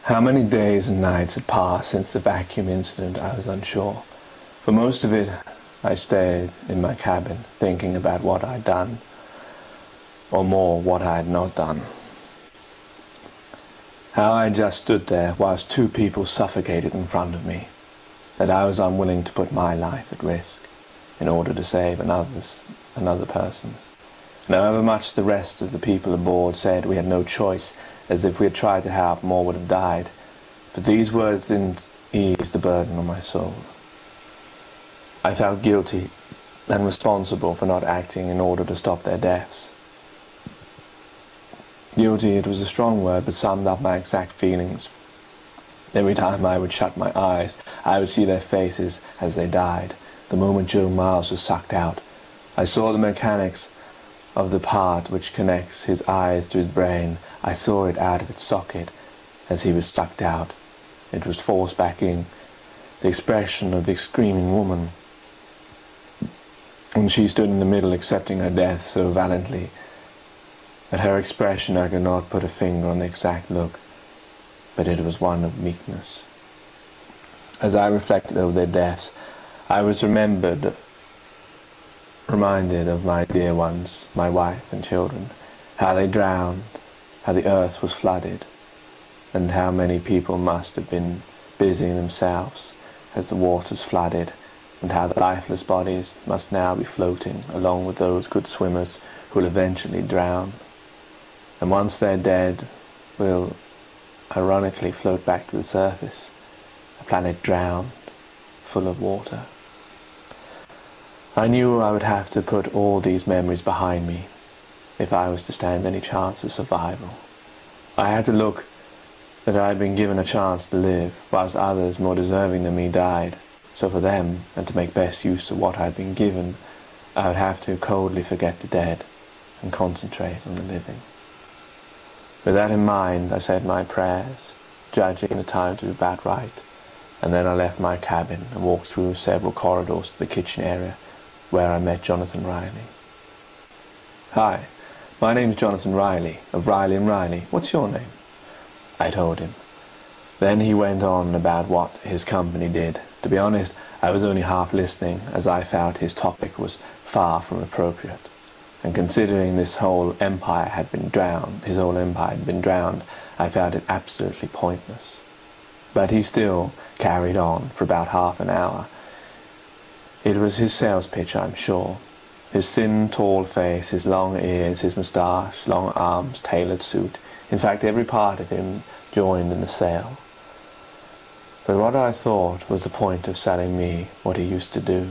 How many days and nights had passed since the vacuum incident, I was unsure. For most of it, I stayed in my cabin, thinking about what I'd done, or more, what I had not done. How I just stood there whilst two people suffocated in front of me, that I was unwilling to put my life at risk in order to save another person's. And however much the rest of the people aboard said we had no choice, as if we had tried to help, more would have died. But these words didn't ease the burden on my soul. I felt guilty and responsible for not acting in order to stop their deaths. Guilty, it was a strong word, but summed up my exact feelings. Every time I would shut my eyes, I would see their faces as they died. The moment Joe Miles was sucked out, I saw the mechanics of the part which connects his eyes to his brain. I saw it out of its socket as he was sucked out. It was forced back in. The expression of the screaming woman, and she stood in the middle accepting her death so valiantly. At her expression I could not put a finger on the exact look, but it was one of meekness. As I reflected over their deaths, I was reminded of my dear ones, my wife and children, how they drowned, how the earth was flooded, and how many people must have been busying themselves as the waters flooded, and how the lifeless bodies must now be floating along with those good swimmers who will eventually drown, and once they're dead will ironically float back to the surface, a planet drowned, full of water. I knew I would have to put all these memories behind me if I was to stand any chance of survival. I had to look that I had been given a chance to live, whilst others more deserving than me died. So for them, and to make best use of what I had been given, I would have to coldly forget the dead and concentrate on the living. With that in mind, I said my prayers, judging the time to be about right, and then I left my cabin and walked through several corridors to the kitchen area, where I met Jonathan Riley. "Hi, my name's Jonathan Riley, of Riley & Riley. What's your name?" I told him. Then he went on about what his company did. To be honest, I was only half listening, as I felt his topic was far from appropriate. And considering his whole empire had been drowned, I felt it absolutely pointless. But he still carried on for about half an hour. It was his sales pitch, I'm sure. His thin, tall face, his long ears, his moustache, long arms, tailored suit. In fact, every part of him joined in the sale. But what I thought was the point of selling me what he used to do.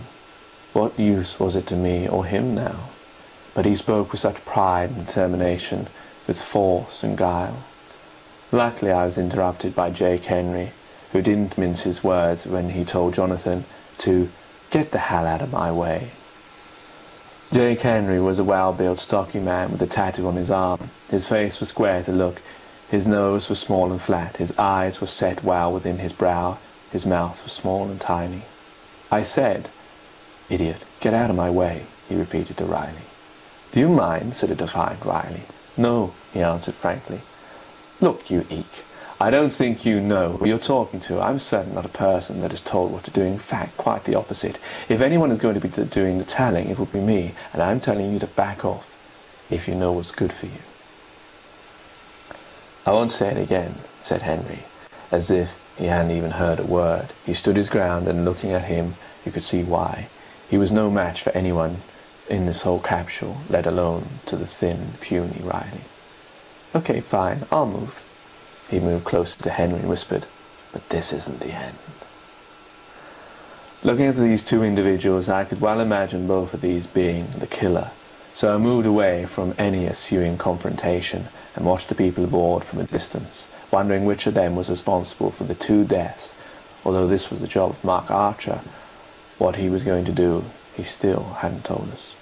What use was it to me or him now? But he spoke with such pride and determination, with force and guile. Luckily I was interrupted by Jake Henry, who didn't mince his words when he told Jonathan to get the hell out of my way. Jake Henry was a well-built, stocky man with a tattoo on his arm. His face was square to look, his nose was small and flat, his eyes were set well within his brow, his mouth was small and tiny. I said, "Idiot, get out of my way," he repeated to Riley. "Do you mind?" said a defiant Riley. "No," he answered frankly. "Look, you eek, I don't think you know who you're talking to. I'm certainly not a person that is told what to do. In fact, quite the opposite. If anyone is going to be doing the telling, it will be me, and I'm telling you to back off if you know what's good for you." "I won't say it again," said Henry, as if he hadn't even heard a word. He stood his ground, and looking at him, you could see why. He was no match for anyone in this whole capsule, let alone to the thin, puny Riley. "Okay, fine, I'll move." He moved closer to Henry and whispered, "But this isn't the end." Looking at these two individuals, I could well imagine both of these being the killer. So I moved away from any ensuing confrontation and watched the people aboard from a distance, wondering which of them was responsible for the two deaths. Although this was the job of Mark Archer, what he was going to do, he still hadn't told us.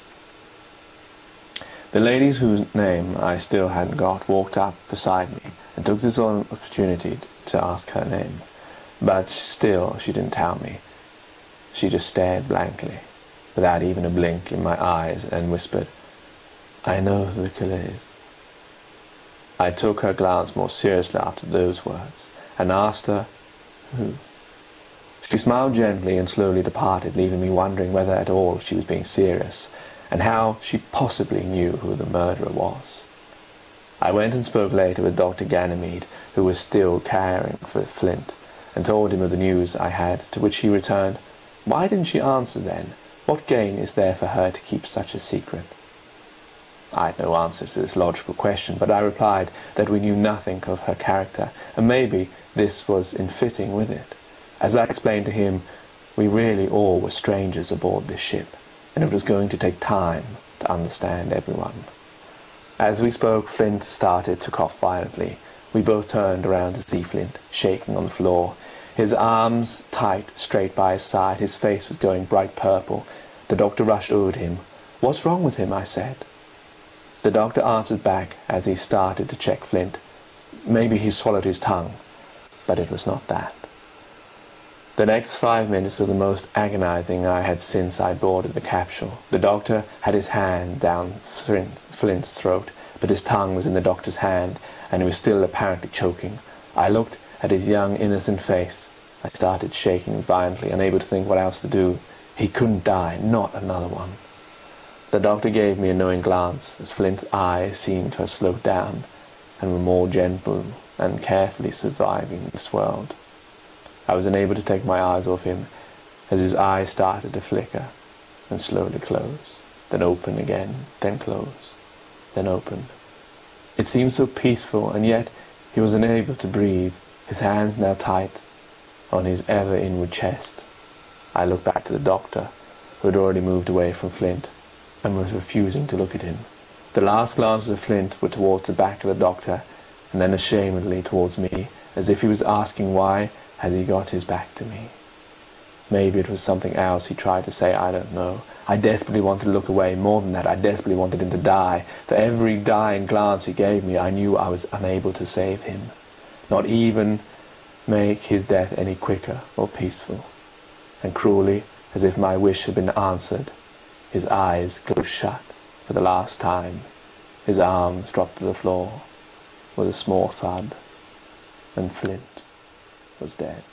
The ladies whose name I still hadn't got walked up beside me and took this opportunity to ask her name. But still she didn't tell me. She just stared blankly, without even a blink in my eyes, and whispered, "I know who the killer is." I took her glance more seriously after those words, and asked her who. She smiled gently and slowly departed, leaving me wondering whether at all she was being serious, and how she possibly knew who the murderer was. I went and spoke later with Dr. Ganymede, who was still caring for Flint, and told him of the news I had, to which he returned, "Why didn't she answer then? What gain is there for her to keep such a secret?" I had no answer to this logical question, but I replied that we knew nothing of her character, and maybe this was in fitting with it. As I explained to him, we really all were strangers aboard this ship, and it was going to take time to understand everyone. As we spoke, Flint started to cough violently. We both turned around to see Flint, shaking on the floor. His arms tight straight by his side, his face was going bright purple. The doctor rushed over to him. "What's wrong with him?" I said. The doctor answered back as he started to check Flint. "Maybe he swallowed his tongue." But it was not that. The next 5 minutes were the most agonizing I had since I boarded the capsule. The doctor had his hand down Flint's throat, but his tongue was in the doctor's hand, and he was still apparently choking. I looked at his young, innocent face. I started shaking violently, unable to think what else to do. He couldn't die, not another one. The doctor gave me a knowing glance, as Flint's eyes seemed to have slowed down, and were more gentle and carefully surviving this world. I was unable to take my eyes off him, as his eyes started to flicker, and slowly close, then open again, then close, then open. It seemed so peaceful, and yet he was unable to breathe, his hands now tight on his ever-inward chest. I looked back to the doctor, who had already moved away from Flint, and was refusing to look at him. The last glances of Flint were towards the back of the doctor, and then ashamedly towards me, as if he was asking why has he got his back to me. Maybe it was something else he tried to say, I don't know. I desperately wanted to look away. More than that, I desperately wanted him to die. For every dying glance he gave me, I knew I was unable to save him, not even make his death any quicker or peaceful. And cruelly, as if my wish had been answered, his eyes closed shut for the last time. His arms dropped to the floor with a small thud, and Flint was dead.